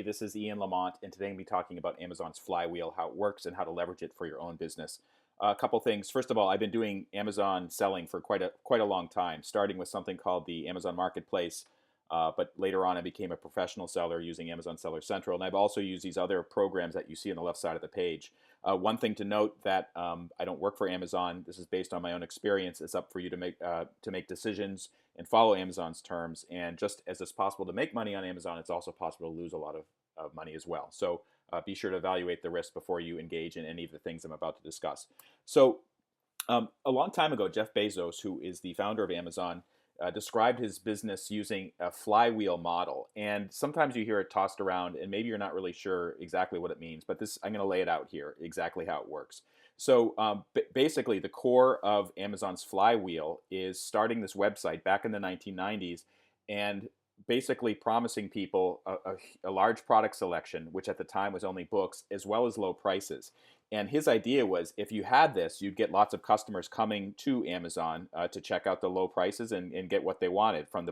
This is Ian Lamont, and today I'm going to be talking about Amazon's Flywheel, how it works, and how to leverage it for your own business. A couple things. First of all, I've been doing Amazon selling for quite a long time, starting with something called the Amazon Marketplace. But later on, I became a professional seller using Amazon Seller Central, and I've also used these other programs that you see on the left side of the page. One thing to note that I don't work for Amazon. This is based on my own experience. It's up for you to make decisions and follow Amazon's terms. And just as it's possible to make money on Amazon, it's also possible to lose a lot of money as well. So be sure to evaluate the risk before you engage in any of the things I'm about to discuss. So a long time ago, Jeff Bezos, who is the founder of Amazon, described his business using a flywheel model. And sometimes you hear it tossed around, and maybe you're not really sure exactly what it means. But I'm going to lay it out here, exactly how it works. So basically, the core of Amazon's flywheel is starting this website back in the 1990s and basically promising people a large product selection, which at the time was only books, as well as low prices. And his idea was, if you had this, you'd get lots of customers coming to Amazon to check out the low prices and get what they wanted from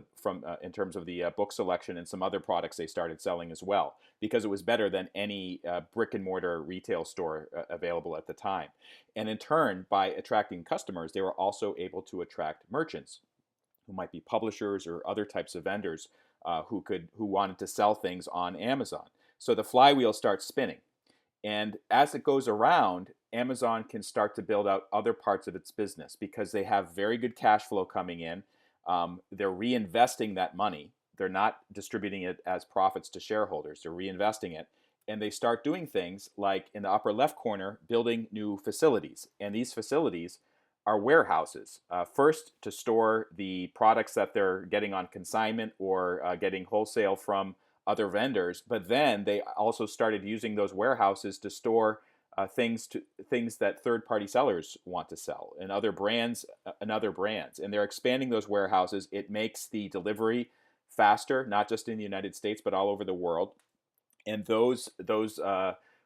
in terms of the book selection and some other products they started selling as well, because it was better than any brick and mortar retail store available at the time. And in turn, by attracting customers, they were also able to attract merchants, who might be publishers or other types of vendors who wanted to sell things on Amazon. So the flywheel starts spinning. And as it goes around, Amazon can start to build out other parts of its business because they have very good cash flow coming in. They're reinvesting that money. They're not distributing it as profits to shareholders. They're reinvesting it. And they start doing things like, in the upper left corner, building new facilities. And these facilities are warehouses. First, to store the products that they're getting on consignment or getting wholesale from other vendors, but then they also started using those warehouses to store things that third-party sellers want to sell, and other brands, and they're expanding those warehouses. It makes the delivery faster, not just in the United States, but all over the world. And those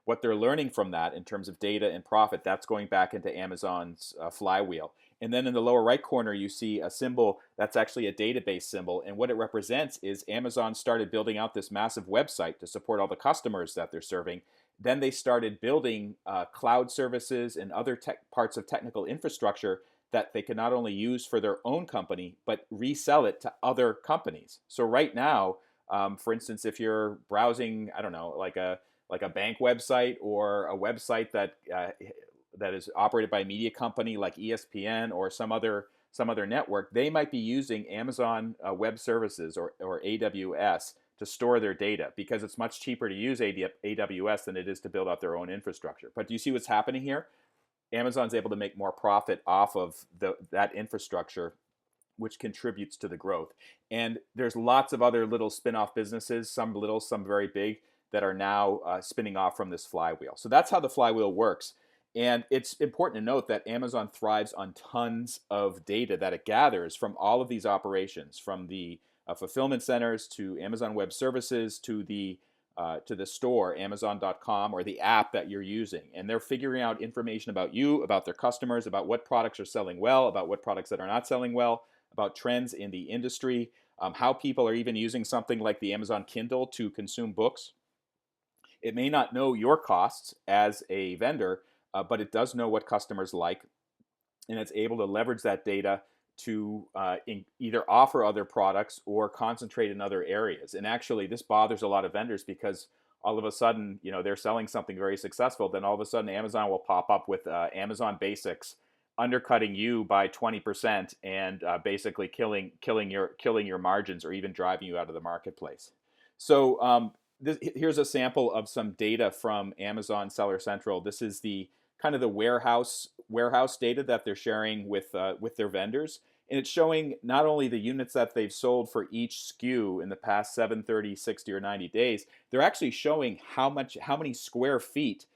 what they're learning from that in terms of data and profit, that's going back into Amazon's flywheel. And then in the lower right corner, you see a symbol that's actually a database symbol. And what it represents is Amazon started building out this massive website to support all the customers that they're serving. Then they started building cloud services and other parts of technical infrastructure that they can not only use for their own company, but resell it to other companies. So right now, for instance, if you're browsing, I don't know, like a bank website or a website that is operated by a media company like ESPN or some other network, they might be using Amazon Web Services or AWS to store their data, because it's much cheaper to use AWS than it is to build out their own infrastructure. But do you see what's happening here? Amazon's able to make more profit off of that infrastructure, which contributes to the growth. And there's lots of other little spin-off businesses, some little, some very big, that are now spinning off from this flywheel. So that's how the flywheel works. And it's important to note that Amazon thrives on tons of data that it gathers from all of these operations, from the fulfillment centers to Amazon Web Services to the store, Amazon.com, or the app that you're using. And they're figuring out information about you, about their customers, about what products are selling well, about what products that are not selling well, about trends in the industry, how people are even using something like the Amazon Kindle to consume books. It may not know your costs as a vendor, but it does know what customers like, and it's able to leverage that data to either offer other products or concentrate in other areas. And actually, this bothers a lot of vendors, because all of a sudden, they're selling something very successful. Then all of a sudden, Amazon will pop up with Amazon Basics, undercutting you by 20% and basically killing your margins, or even driving you out of the marketplace. So here's a sample of some data from Amazon Seller Central. This is the kind of the warehouse data that they're sharing with their vendors, and it's showing not only the units that they've sold for each SKU in the past 7, 30, 60, or 90 days. They're actually showing how many square feet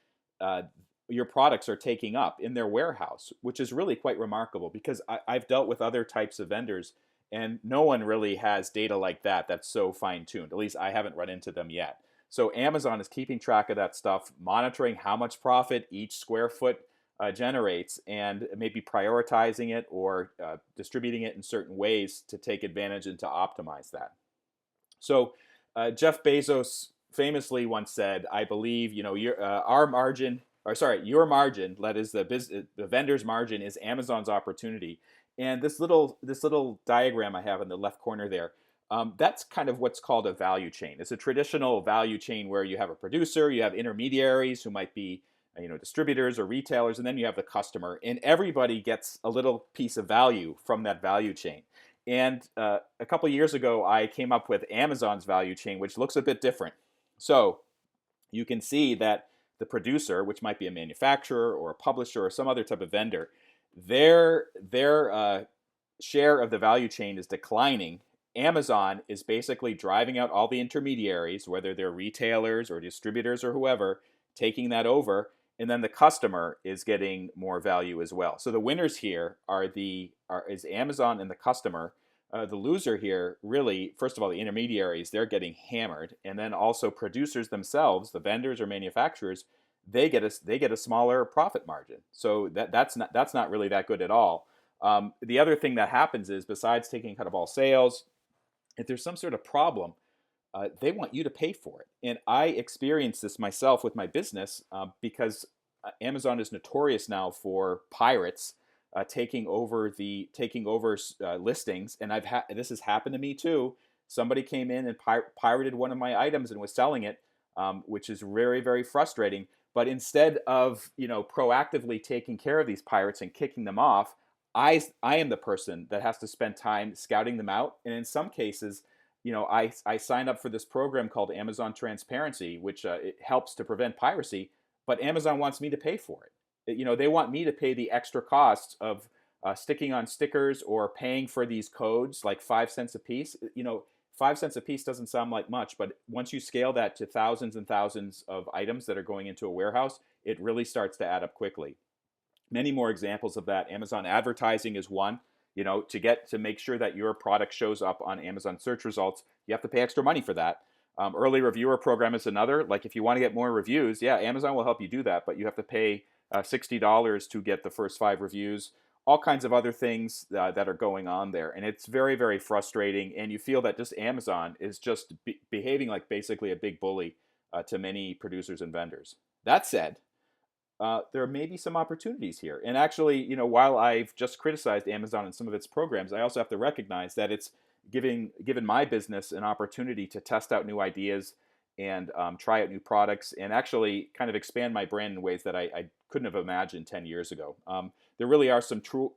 your products are taking up in their warehouse, which is really quite remarkable, because I've dealt with other types of vendors, and no one really has data like that that's so fine-tuned. At least I haven't run into them yet. So Amazon is keeping track of that stuff, monitoring how much profit each square foot generates, and maybe prioritizing it or distributing it in certain ways to take advantage and to optimize that. So Jeff Bezos famously once said, I believe, our margin, or sorry, your margin, that is the vendor's margin, is Amazon's opportunity. And this little diagram I have in the left corner there, that's kind of what's called a value chain. It's a traditional value chain where you have a producer, you have intermediaries who might be distributors or retailers, and then you have the customer, and everybody gets a little piece of value from that value chain. And a couple of years ago, I came up with Amazon's value chain, which looks a bit different. So you can see that the producer, which might be a manufacturer or a publisher or some other type of vendor, their share of the value chain is declining. Amazon is basically driving out all the intermediaries, whether they're retailers or distributors or whoever, taking that over, and then the customer is getting more value as well. So the winners here is Amazon and the customer. The loser here, really, first of all, the intermediaries, they're getting hammered, and then also producers themselves, the vendors or manufacturers, they get a smaller profit margin. So that's not really that good at all. The other thing that happens is, besides taking cut of all sales, if there's some sort of problem, they want you to pay for it. And I experienced this myself with my business because Amazon is notorious now for pirates taking over listings, and this has happened to me too. Somebody came in and pirated one of my items and was selling it, which is very, very frustrating. But instead of proactively taking care of these pirates and kicking them off, I am the person that has to spend time scouting them out. And in some cases, I signed up for this program called Amazon Transparency, which it helps to prevent piracy. But Amazon wants me to pay for it. They want me to pay the extra costs of sticking on stickers or paying for these codes, like 5 cents a piece. 5 cents a piece doesn't sound like much, but once you scale that to thousands and thousands of items that are going into a warehouse, it really starts to add up quickly. Many more examples of that. Amazon advertising is one. To make sure that your product shows up on Amazon search results, you have to pay extra money for that. Early reviewer program is another. Like, if you want to get more reviews, yeah, Amazon will help you do that, but you have to pay $60 to get the first 5 reviews. All kinds of other things that are going on there, and it's very, very frustrating. And you feel that just Amazon is just behaving like basically a big bully to many producers and vendors. That said, there may be some opportunities here. And actually, while I've just criticized Amazon and some of its programs, I also have to recognize that it's given my business an opportunity to test out new ideas and try out new products and actually kind of expand my brand in ways that I couldn't have imagined 10 years ago. There really are some true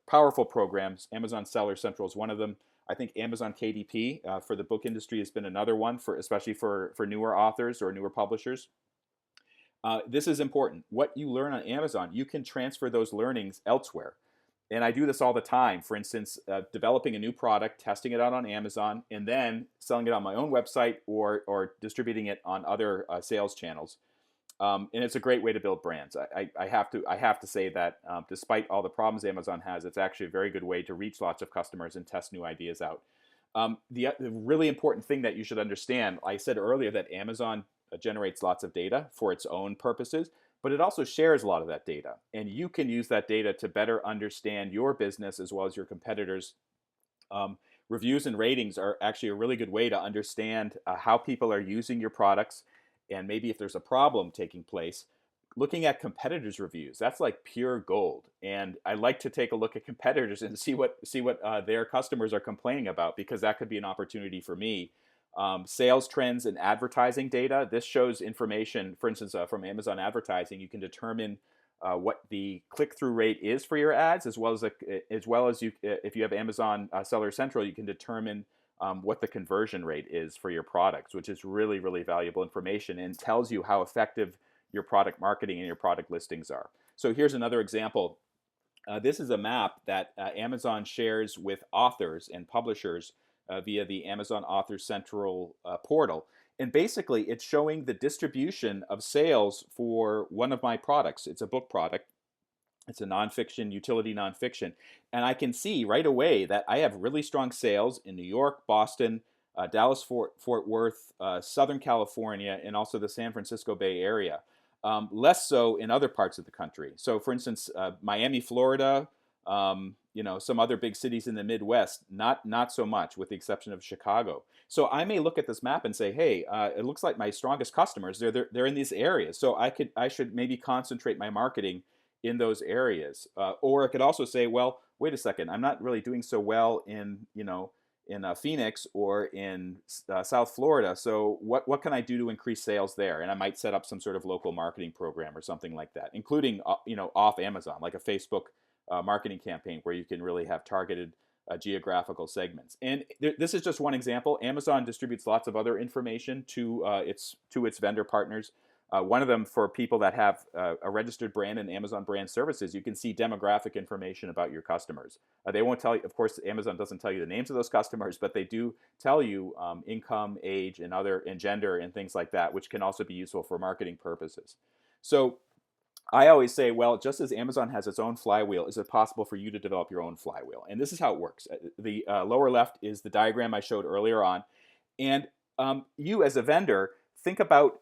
powerful programs. Amazon Seller Central is one of them. I think Amazon KDP for the book industry has been another one, especially for newer authors or newer publishers. This is important. What you learn on Amazon, you can transfer those learnings elsewhere. And I do this all the time. For instance, developing a new product, testing it out on Amazon, and then selling it on my own website or distributing it on other sales channels. And it's a great way to build brands. I have to say that despite all the problems Amazon has, it's actually a very good way to reach lots of customers and test new ideas out. The really important thing that you should understand, I said earlier that Amazon generates lots of data for its own purposes, but it also shares a lot of that data. And you can use that data to better understand your business as well as your competitors. Reviews and ratings are actually a really good way to understand how people are using your products, and maybe if there's a problem taking place. Looking at competitors' reviews, that's like pure gold. And I like to take a look at competitors and see what their customers are complaining about, because that could be an opportunity for me. Sales trends and advertising data. This shows information, for instance, from Amazon advertising. You can determine what the click-through rate is for your ads, as well as if you have Amazon Seller Central, you can determine what the conversion rate is for your products, which is really, really valuable information and tells you how effective your product marketing and your product listings are. So here's another example. This is a map that Amazon shares with authors and publishers via the Amazon Author Central portal. And basically, it's showing the distribution of sales for one of my products. It's a book product. It's a nonfiction, utility nonfiction. And I can see right away that I have really strong sales in New York, Boston, Dallas, Fort Worth, Southern California, and also the San Francisco Bay Area. Less so in other parts of the country. So, for instance, Miami, Florida, some other big cities in the Midwest, not so much, with the exception of Chicago. So I may look at this map and say, hey, it looks like my strongest customers, they're in these areas. So I should maybe concentrate my marketing in those areas. Or it could also say, well, wait a second, I'm not really doing so well in Phoenix or in South Florida. So what can I do to increase sales there? And I might set up some sort of local marketing program or something like that, including off Amazon, like a Facebook marketing campaign where you can really have targeted geographical segments. And this is just one example. Amazon distributes lots of other information to its vendor partners. One of them, for people that have a registered brand and Amazon brand services, you can see demographic information about your customers. They won't tell you, of course, Amazon doesn't tell you the names of those customers, but they do tell you income, age, and gender and things like that, which can also be useful for marketing purposes. So I always say, well, just as Amazon has its own flywheel, is it possible for you to develop your own flywheel? And this is how it works. The lower left is the diagram I showed earlier on. And you as a vendor, think about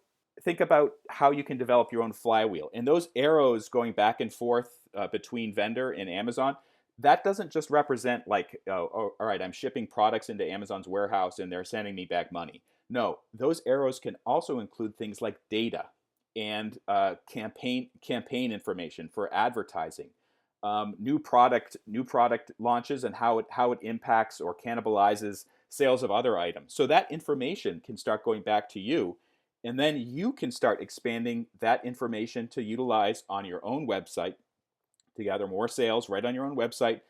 how you can develop your own flywheel. And those arrows going back and forth between vendor and Amazon, that doesn't just represent like, all right, I'm shipping products into Amazon's warehouse and they're sending me back money. No, those arrows can also include things like data and campaign information for advertising, new product launches, and how it impacts or cannibalizes sales of other items. So that information can start going back to you, and then you can start expanding that information to utilize on your own website to gather more sales right on your own website,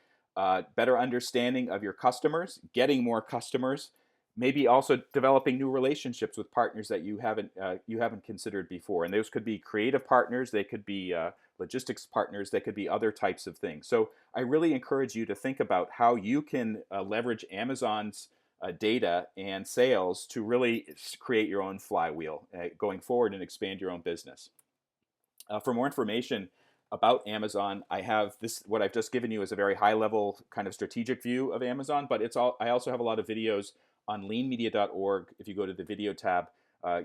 better understanding of your customers, getting more customers, maybe also developing new relationships with partners that you haven't considered before. And those could be creative partners, they could be logistics partners, they could be other types of things. So I really encourage you to think about how you can leverage Amazon's data and sales to really create your own flywheel going forward and expand your own business. For more information about Amazon, I have this. What I've just given you is a very high-level kind of strategic view of Amazon, but I also have a lot of videos on leanmedia.org. If you go to the video tab,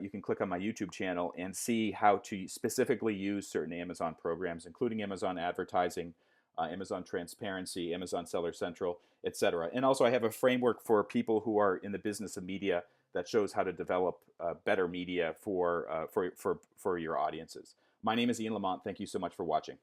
you can click on my YouTube channel and see how to specifically use certain Amazon programs, including Amazon advertising, Amazon transparency, Amazon Seller Central, etc. And also I have a framework for people who are in the business of media that shows how to develop better media for your audiences. My name is Ian Lamont. Thank you so much for watching.